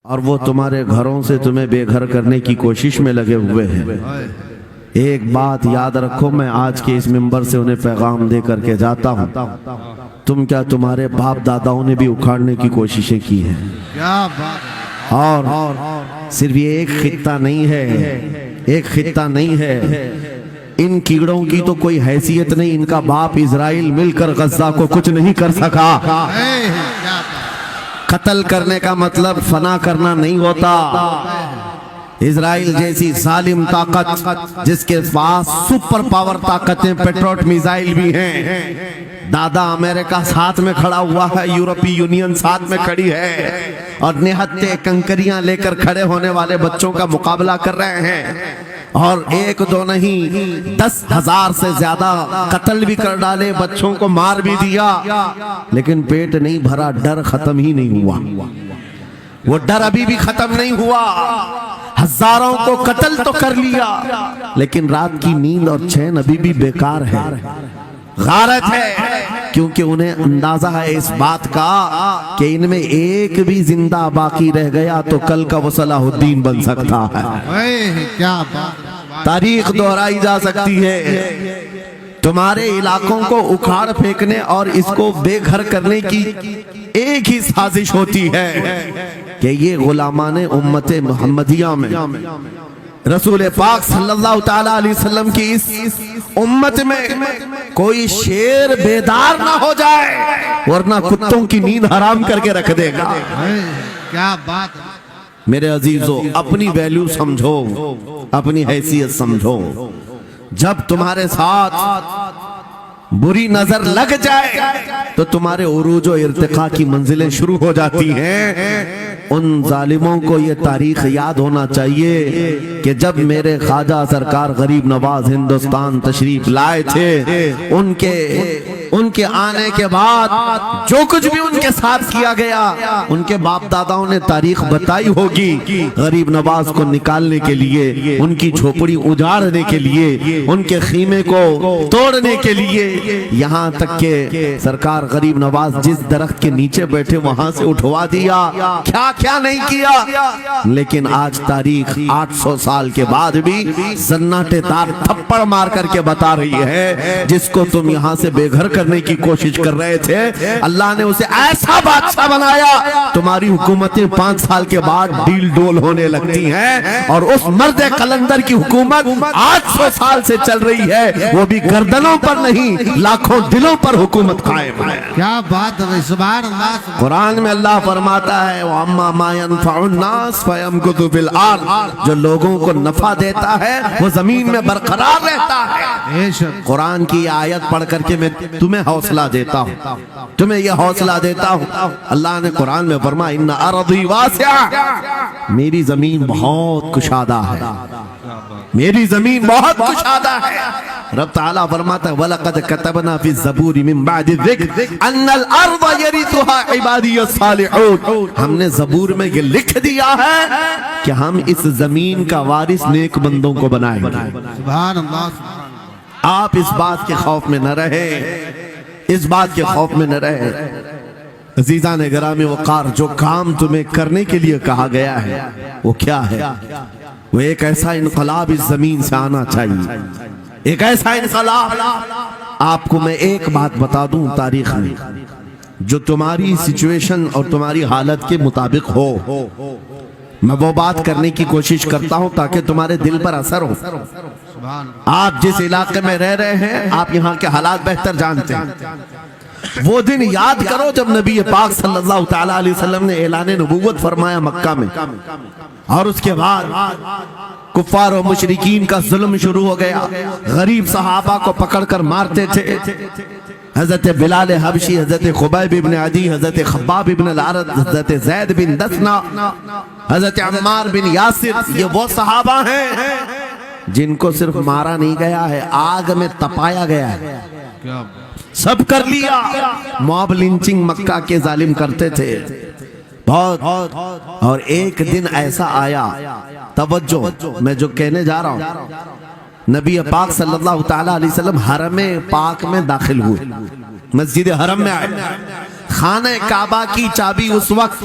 اور وہ تمہارے گھروں سے تمہیں بے گھر کرنے کی کوشش میں لگے ہوئے ہیں۔ ایک بات یاد رکھو، میں آج کے اس منبر سے انہیں پیغام دے کر کے جاتا ہوں، تم کیا تمہارے باپ داداؤں نے بھی اکھاڑنے کی کوششیں کی ہیں؟ اور صرف یہ ایک خطہ نہیں ہے، ایک خطہ نہیں ہے، ان کیڑوں کی تو کوئی حیثیت نہیں، ان کا باپ اسرائیل مل کر غزہ کو کچھ نہیں کر سکا۔ قتل کرنے کا مطلب فنا کرنا نہیں ہوتا۔ اسرائیل جیسی ظالم طاقت جس کے پاس سپر پاور طاقتیں پیٹروٹ میزائل بھی ہیں، دادا امریکہ ساتھ میں کھڑا ہوا ہے، یورپی یونین ساتھ میں کھڑی ہے، اور نہتے کنکریاں لے کر کھڑے ہونے والے بچوں کا مقابلہ کر رہے ہیں، اور ایک دو نہیں 10,000 سے زیادہ قتل بھی کر ڈالے، بچوں کو مار بھی دیا، لیکن پیٹ نہیں بھرا، ڈر ختم ہی نہیں ہوا۔ وہ ڈر ابھی بھی ختم نہیں ہوا، ہزاروں کو قتل تو کر لیا، لیکن رات کی نیند اور چین ابھی بھی بیکار ہے، غارت ہے، کیونکہ انہیں اندازہ ہے اس بات کا کہ ان میں ایک بھی زندہ باقی رہ گیا تو کل کا وہ صلاح الدین بن سکتا ہے۔ تاریخ دہرائی جا سکتی ہے۔ تمہارے علاقوں کو اکھاڑ پھینکنے اور اس کو بے گھر کرنے کی ایک ہی سازش ہوتی ہے کہ یہ غلامان امت محمدیہ میں رسول پاک صلی اللہ تعالیٰ علیہ وسلم کی اس امت میں کوئی شیر بیدار نہ ہو جائے، ورنہ کتوں کی نیند حرام کر کے رکھ دے گا۔ کیا بات! میرے عزیزو، اپنی ویلیو سمجھو، اپنی حیثیت سمجھو۔ جب تمہارے ساتھ بری نظر لگ جائے تو تمہارے عروج و ارتقاء کی منزلیں شروع ہو جاتی ہیں۔ ان ظالموں کو یہ تاریخ یاد ہونا چاہیے کہ جب میرے خواجہ سرکار غریب نواز ہندوستان تشریف لائے تھے، ان کے آنے کے بعد جو کچھ بھی ان کے ساتھ کیا گیا، ان کے باپ داداؤں نے تاریخ بتائی ہوگی۔ غریب نواز کو نکالنے کے لیے، ان کی جھوپڑی اجاڑنے کے لیے، ان کے خیمے کو توڑنے کے لیے، یہاں تک کہ سرکار غریب نواز جس درخت کے نیچے بیٹھے وہاں سے اٹھوا دیا، کیا نہیں کیا۔ لیکن آج تاریخ 800 سال کے بعد بھی زناٹے دار تھپڑ مار کر کے بتا رہی ہے، جس کو تم یہاں سے بے گھر کرنے کی کوشش کر رہے تھے، اللہ نے اسے ایسا بادشاہ بنایا، تمہاری حکومتیں 5 سال کے بعد ڈیل ڈول ہونے لگتی ہیں، اور اس مرد قلندر کی حکومت 800 سال سے چل رہی ہے، وہ بھی گردنوں پر نہیں، لاکھوں دلوں پر حکومت قائم ہے۔ کیا بات ہے! سبحان اللہ! قرآن میں اللہ فرماتا ہے وَأَمَّا مَا يَنْفَعُ النَّاسِ فَيَمْكُثُ فِي الْأَرْضِ، جو لوگوں کو نفع دیتا ہے وہ زمین میں برقرار رہتا ہے۔ قرآن کی آیت پڑھ کر کے میں تمہیں حوصلہ دیتا ہوں، تمہیں یہ حوصلہ دیتا ہوں۔ اللہ نے قرآن میں فرمایا اِنَّ أَرْضِي وَاسِعَةٌ، میری زمین بہت کشادہ ہے، میری زمین بہت کشادہ ہے۔ رب تعالیٰ فرماتا ہے وَلَقَدْ كَتَبْنَا فِي الزَّبُورِ مِن بَعْدِ الذِّكْرِ أَنَّ الْأَرْضَ يَرِثُهَا عِبَادِيَ الصَّالِحُونَ، ہم نے زبور میں یہ لکھ دیا ہے کہ ہم اس زمین کا وارث نیک بندوں کو بنائیں گے۔ سبحان اللہ! آپ اس بات کے خوف میں نہ رہے، اس بات کے خوف میں نہ رہے۔ عزیزان گرامی وقار، جو کام تمہیں کرنے کے لیے کہا گیا ہے وہ کیا ہے؟ وہ ایک ایسا انقلاب اس زمین سے آنا چاہیے، ایک ایسا انقلاب۔ آپ کو میں ایک بات بتا دوں، تاریخ میں جو تمہاری سچویشن اور تمہاری حالت کے مطابق ہو، میں وہ بات کرنے کی کوشش کرتا ہوں تاکہ تمہارے دل پر اثر ہو۔ آپ جس علاقے میں رہ رہے ہیں، آپ یہاں کے حالات بہتر جانتے ہیں۔ وہ دن یاد کرو جب نبی پاک صلی اللہ تعالیٰ علیہ وسلم نے اعلان نبوت فرمایا مکہ میں، اور اس کے بعد کفار و مشرکین کا ظلم شروع ہو گیا، غریب صحابہ کو پکڑ کر مارتے تھے۔ حضرت بلال حبشی، حضرت خبیب ابن عدی، حضرت خباب ابن العرد، حضرت زید بن دسنا، حضرت عمار بن یاسر، یہ وہ صحابہ ہیں جن کو صرف مارا نہیں گیا ہے، آگ میں تپایا گیا ہے، سب کر لیا۔ موب لنچنگ مکہ کے ظالم کرتے تھے بہت، اور ایک دن ایسا آیا، توجہ میں جو کہنے جا رہا ہوں، نبی پاک صلی اللہ تعالیٰ علیہ وسلم حرم پاک میں داخل ہوئے، مسجد حرم میں آئے، خانہ کعبہ کی چابی اس وقت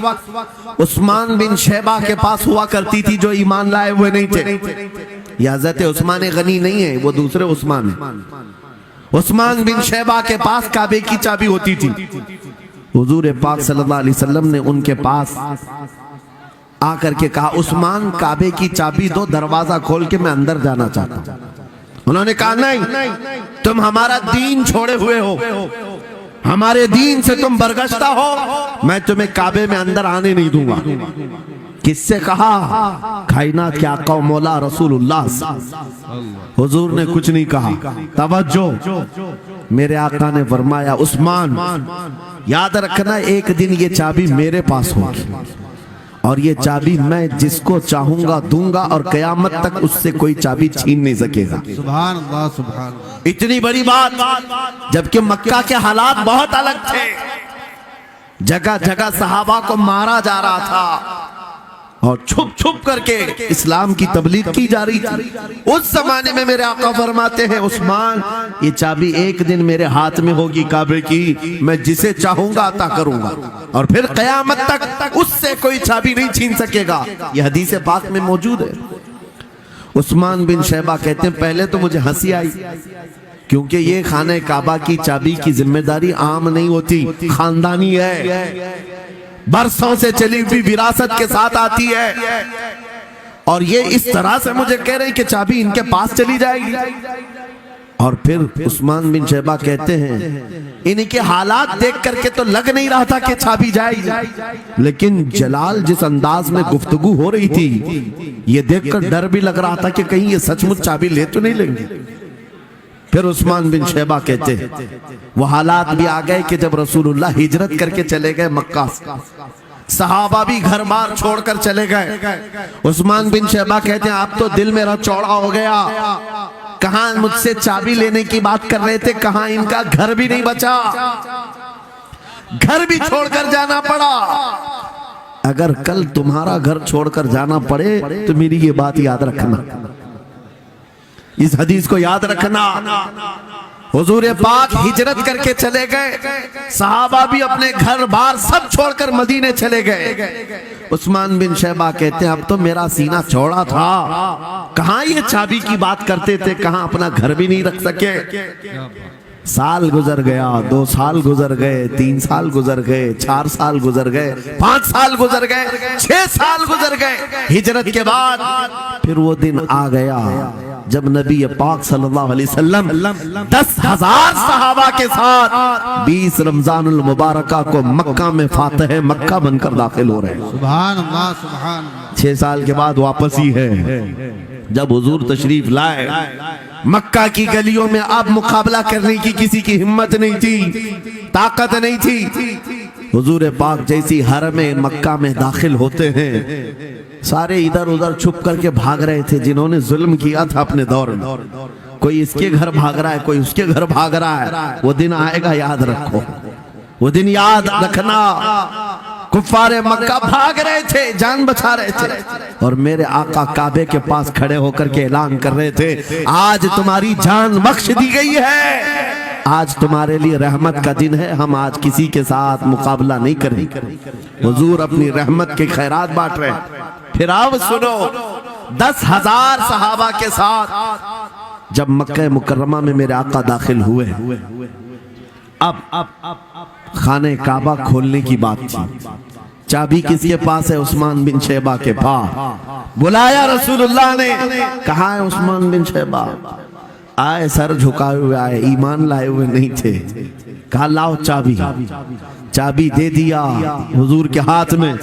عثمان بن شیبہ کے پاس ہوا کرتی تھی جو ایمان لائے ہوئے نہیں تھے. یہ حضرت عثمان غنی نہیں ہے، وہ دوسرے عثمان ہیں. عثمان بن شیبہ کے پاس کعبے کی چابی ہوتی تھی. حضور پاک صلی اللہ علیہ وسلم نے ان کے پاس آ کر کے کہا عثمان کعبے کی چابی دو، دروازہ کھول کے میں اندر جانا چاہتا ہوں. انہوں نے کہا نہیں، تم ہمارا دین چھوڑے ہوئے ہو، ہمارے دین سے تم برگشتہ ہو، میں تمہیں کعبے میں اندر آنے نہیں دوں گا. کس سے کہا؟ کائنات کے آقا و مولا رسول اللہ. حضور نے کچھ نہیں کہا. توجہ، میرے آقا نے فرمایا عثمان یاد رکھنا ایک دن یہ چابی میرے پاس ہوگی اور یہ چابی میں جس کو چاہوں گا دوں گا اور قیامت تک اس سے کوئی چابی چھین نہیں سکے گا. سبحان اللہ سبحان اللہ. اتنی بڑی بات، جبکہ مکہ کے حالات بہت الگ تھے. جگہ جگہ صحابہ کو مارا جا رہا تھا اور چھپ چھپ کر کے اسلام کی تبلیغ کی جا رہی تھی. اس زمانے میں میرے آقا فرماتے ہیں عثمان یہ چابی ایک دن میرے ہاتھ میں ہوگی کعبے کی، میں جسے چاہوں گا عطا کروں گا اور پھر قیامت تک اس سے کوئی چابی نہیں چھین سکے گا. یہ حدیث پاک میں موجود ہے. عثمان بن شیبہ کہتے ہیں پہلے تو مجھے ہنسی آئی، کیونکہ یہ خانہ کعبہ کی چابی کی ذمہ داری عام نہیں ہوتی، خاندانی ہے، برسوں سے چلی ہوئی وراثت کے ساتھ آتی ہے. اور یہ اس طرح سے مجھے کہہ رہے کہ چابی ان کے پاس چلی جائے گی. اور پھر عثمان بن شیبہ کہتے ہیں ان کے حالات دیکھ کر کے تو لگ نہیں رہا تھا کہ چابی جائے گی، لیکن جلال جس انداز میں گفتگو ہو رہی تھی یہ دیکھ کر ڈر بھی لگ رہا تھا کہ کہیں یہ سچ مچ چابی لے تو نہیں لیں گے. پھر عثمان بن شیبہ کہتے ہیں وہ حالات بھی آ گئے کہ جب رسول اللہ ہجرت کر کے چلے گئے مکہ سے، صحابہ بھی گھر بار چھوڑ کر چلے گئے. عثمان بن شیبہ کہتے ہیں اب تو دل میرا چوڑا ہو گیا، کہاں مجھ سے چابی لینے کی بات کر رہے تھے، کہاں ان کا گھر بھی نہیں بچا، گھر بھی چھوڑ کر جانا پڑا. اگر کل تمہارا گھر چھوڑ کر جانا پڑے تو میری یہ بات یاد رکھنا، اس حدیث کو یاد رکھنا. حضور پاک ہجرت کر کے چلے گئے، صحابہ بھی اپنے گھر بار سب چھوڑ کر مدینے چلے گئے. عثمان بن شیبہ کہتے ہیں اب تو میرا سینہ چوڑا تھا، کہاں یہ چابی کی بات کرتے تھے، کہاں اپنا گھر بھی نہیں رکھ سکے. سال گزر گیا، 2 سال گزر گئے، 3 سال گزر گئے، 4 سال گزر گئے، 5 سال گزر گئے، 6 سال گزر گئے. ہجرت کے بعد پھر وہ دن آ گیا جب نبی پاک صلی اللہ علیہ وسلم 10,000 صحابہ کے ساتھ 20 رمضان المبارکہ کو مکہ میں فاتح مکہ بن کر داخل ہو رہے ہیں. سبحان اللہ سبحان اللہ. 6 سال کے بعد واپس ہی ہے. جب حضور تشریف لائے مکہ کی گلیوں میں اب مقابلہ کرنے کی کسی کی ہمت نہیں تھی، طاقت نہیں تھی. حضور پاک جیسی حرم مکہ میں داخل ہوتے ہیں سارے ادھر ادھر چھپ کر کے بھاگ رہے تھے جنہوں نے ظلم کیا تھا اپنے دور میں. کوئی اس کے گھر بھاگ رہا ہے، کوئی اس کے گھر بھاگ رہا ہے. وہ دن آئے گا، یاد رکھو، وہ دن یاد رکھنا. کفار مکہ بھاگ رہے تھے، جان بچا رہے تھے، اور میرے آقا کعبے کے پاس کھڑے ہو کر کے اعلان کر رہے تھے آج تمہاری جان بخش دی گئی ہے، آج تمہارے لیے رحمت کا دن ہے، ہم آج کسی کے ساتھ مقابلہ نہیں کریں. حضور اپنی رحمت کے خیرات بانٹ رہے ہیں. پھر آپ سنو 10,000 صحابہ کے ساتھ جب مکہ مکرمہ میں میرے آقا داخل ہوئے، اب خانہ کعبہ کھولنے کی بات تھی. چابی کس کے پاس ہے؟ عثمان بن شیبہ کے پاس. بلایا رسول اللہ نے، کہاں ہے عثمان بن شیبہ؟ آئے سر جھکائے ہوئے آئے، ایمان لائے ہوئے نہیں تھے. کہا لاؤ چابی. چابی دے دیا حضور کے ہاتھ میں.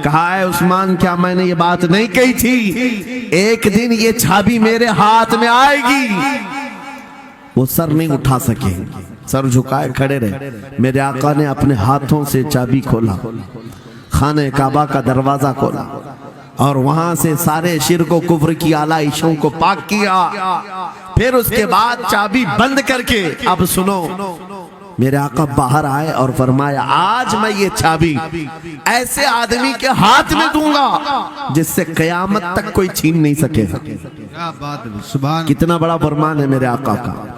کہا ہے عثمان کیا میں نے یہ بات نہیں کہی تھی ایک دن یہ چابی میرے ہاتھ میں آئے گی؟ وہ سر نہیں اٹھا سکے، سر جھکائے کھڑے رہے. میرے آقا نے اپنے ہاتھوں سے چابی کھولا، خانہ کعبہ کا دروازہ کھولا اور وہاں سے سارے شرک و کفر کی آلائشوں کو پاک کیا. پھر اس کے بعد چابی بند کر کے اب سنو، میرے آقا باہر آئے اور فرمایا آج میں یہ چابی ایسے آدمی کے ہاتھ میں دوں گا جس سے قیامت تک کوئی چھین نہیں سکے. کیا بات ہے، سبحان. کتنا بڑا فرمان ہے میرے آقا کا.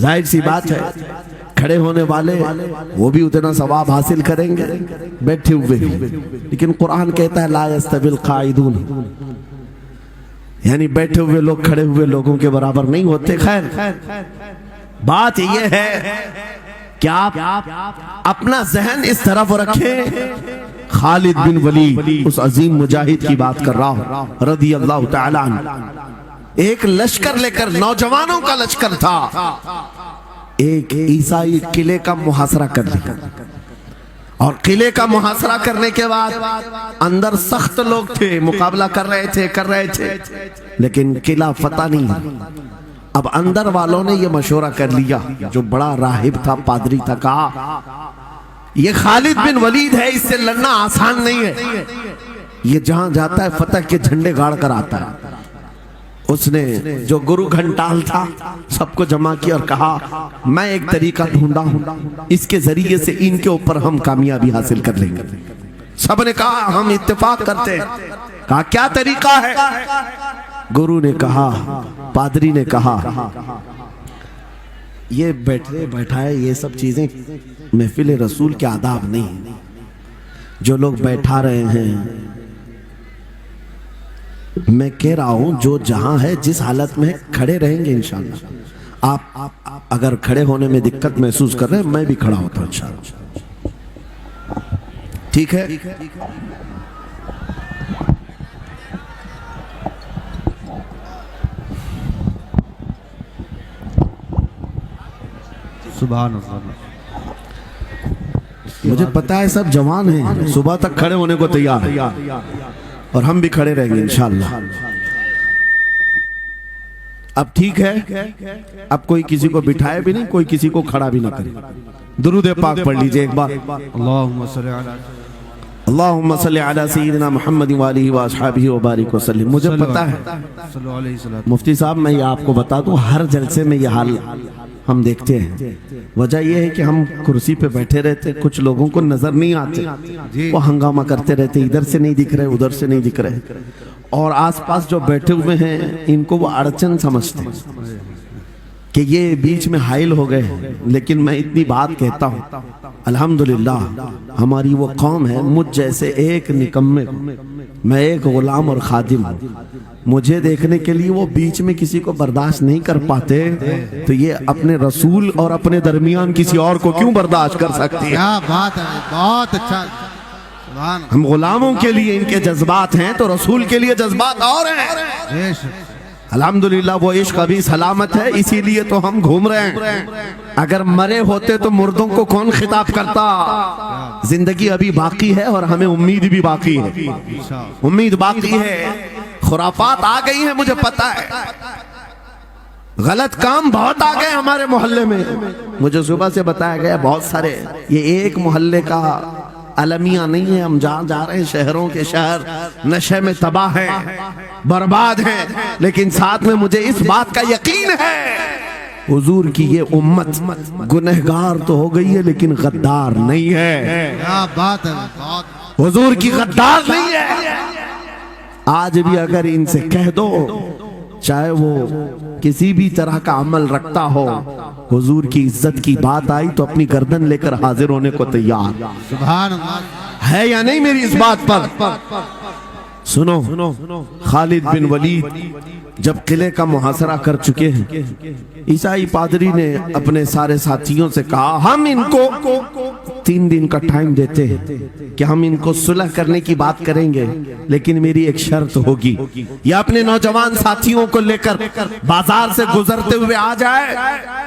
ظاہر سی بات ہے کھڑے ہونے والے وہ بھی اتنا ثواب حاصل کریں گے بیٹھے ہوئے بھی، لیکن قرآن کہتا ہے لا یستوی القاعدون، یعنی بیٹھے ہوئے لوگ کھڑے ہوئے لوگوں کے برابر نہیں ہوتے۔ خیر بات یہ ہے کہ آپ اپنا ذہن اس طرف رکھیں، خالد بن ولید اس عظیم مجاہد کی بات کر رہا ہوں رضی اللہ تعالی عنہ، ایک لشکر لے کر، نوجوانوں کا لشکر تھا، ایک عیسائی قلعے کا محاصرہ کر لیا، اور قلعے کا محاصرہ کرنے کے بعد اندر سخت لوگ تھے، مقابلہ کر رہے تھے لیکن قلعہ فتح نہیں۔ اب اندر والوں نے یہ مشورہ کر لیا، جو بڑا راہب تھا، پادری تھا، کہا یہ خالد بن ولید ہے، اس سے لڑنا آسان نہیں ہے، یہ جہاں جاتا ہے فتح کے جھنڈے گاڑ کر آتا ہے۔ اس نے جو گرو گھنٹال تھا سب کو جمع کیا اور کہا میں ایک طریقہ ڈھونڈا ہوں، اس کے ذریعے سے ان کے اوپر ہم کامیابی حاصل کر لیں گے۔ سب نے کہا ہم اتفاق کرتے ہیں۔ کہا کیا طریقہ ہے؟ گرو نے کہا، پادری نے کہا یہ بیٹھائے یہ سب چیزیں محفل رسول کے آداب نہیں، جو لوگ بیٹھا رہے ہیں، میں کہہ رہا ہوں جو جہاں ہے جس حالت میں کھڑے رہیں گے انشاءاللہ۔ آپ اگر کھڑے ہونے میں دقت محسوس کر رہے ہیں میں بھی کھڑا ہوتا ہوں انشاءاللہ، ٹھیک ہے؟ سبحان اللہ، مجھے پتا ہے سب جوان ہیں، صبح تک کھڑے ہونے کو تیار ہیں اور ہم بھی کھڑے رہیں گے انشاءاللہ۔ اب ٹھیک ہے، اب کوئی کسی کو بٹھائے بھی نہیں، کوئی کسی کو کھڑا بھی نہ کرے۔ درود پاک پڑھ لیجئے ایک بار، اللہم صلی علی اللہم صلی علی سیدنا محمد وآلہ وآصحابہ وبارک وسلم۔ مجھے پتا ہے صلی اللہ علیہ وسلم، مفتی صاحب میں یہ آپ کو بتا دوں، ہر جلسے میں یہ حال ہم دیکھتے ہیں۔ وجہ یہ ہے کہ ہم کرسی پہ بیٹھے رہتے، کچھ لوگوں کو نظر نہیں آتے، وہ ہنگامہ کرتے رہتے، ادھر سے نہیں دکھ رہے، ادھر سے نہیں دکھ رہے، اور آس پاس جو بیٹھے ہوئے ہیں ان کو وہ اڑچن سمجھتے ہیں کہ یہ بیچ میں حائل ہو گئے ہیں۔ لیکن میں اتنی بات کہتا ہوں، الحمدللہ ہماری وہ قوم ہے، مجھ جیسے ایک نکمے کو، میں ایک غلام اور خادم ہوں، مجھے دیکھنے کے لیے وہ بیچ میں کسی کو برداشت نہیں کر پاتے، تو یہ اپنے رسول اور اپنے درمیان کسی اور کو کیوں برداشت کر سکتی ہے؟ کیا بات ہے، بہت اچھا، سبحان ہم غلاموں کے لیے ان کے جذبات ہیں تو رسول کے لیے جذبات اور ہیں۔ اللہ، الحمدللہ وہ عشق ابھی سلامت ہے، اسی لیے تو ہم گھوم رہے ہیں۔ اگر مرے ہوتے تو مردوں کو کون خطاب کرتا؟ زندگی ابھی باقی ہے اور ہمیں امید بھی باقی ہے، امید باقی ہے۔ خرافات آ گئی ہیں، مجھے پتا ہے، غلط کام بہت آ گئے ہمارے محلے میں، مجھے صبح سے بتایا گیا بہت سارے، یہ ایک محلے کا المیہ نہیں ہے، ہم جہاں جا رہے ہیں شہروں کے شہر نشے میں تباہ ہیں، برباد ہیں، لیکن ساتھ میں مجھے اس بات کا یقین ہے حضور کی یہ امت گنہگار تو ہو گئی ہے لیکن غدار نہیں ہے، کیا بات ہے، بہت حضور کی غدار نہیں ہے۔ آج بھی اگر ان سے کہہ دو، چاہے وہ کسی بھی طرح کا عمل رکھتا ہو، حضور کی عزت کی بات آئی تو اپنی گردن لے کر حاضر ہونے کو تیار سبحان اللہ ہے یا نہیں میری اس بات پر؟ سنو، خالد بن ولید جب قلعے کا محاصرہ کر چکے ہیں، عیسائی پادری نے اپنے سارے ساتھیوں سے کہا ہم ان کو 3 دن کا ٹائم دیتے ہیں کہ ہم ان کو صلح کرنے کی بات کریں گے، لیکن میری ایک شرط ہوگی، یہ اپنے نوجوان ساتھیوں کو لے کر بازار سے گزرتے ہوئے آ جائے،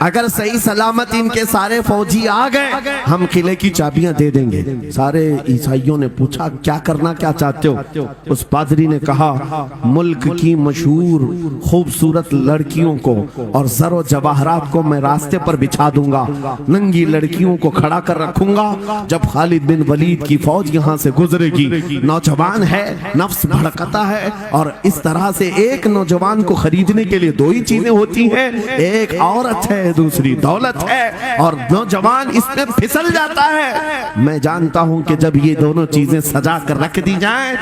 اگر صحیح سلامت ان کے سارے فوجی آ گئے ہم قلعے کی چابیاں دے دیں گے۔ سارے عیسائیوں نے پوچھا کیا کرنا کیا چاہتے ہو؟ اس پادری نے کہا ملک کی مشہور خوبصورت لڑکیوں کو اور زر و جواہرات کو میں راستے پر بچھا دوں گا، ننگی لڑکیوں کو کھڑا کر رکھوں گا، جب خالد بن ولید کی فوج یہاں سے گزرے گی، نوجوان ہے، نفس بھڑکتا ہے، اور اس طرح سے ایک نوجوان کو خریدنے کے لیے 2 ہی چیزیں ہوتی ہیں، ایک عورت ہے، دوسری دولت ہے، اور نوجوان اس میں پھسل جاتا ہے۔ میں جانتا ہوں کہ جب یہ دونوں چیزیں سجا کر رکھ دی جائیں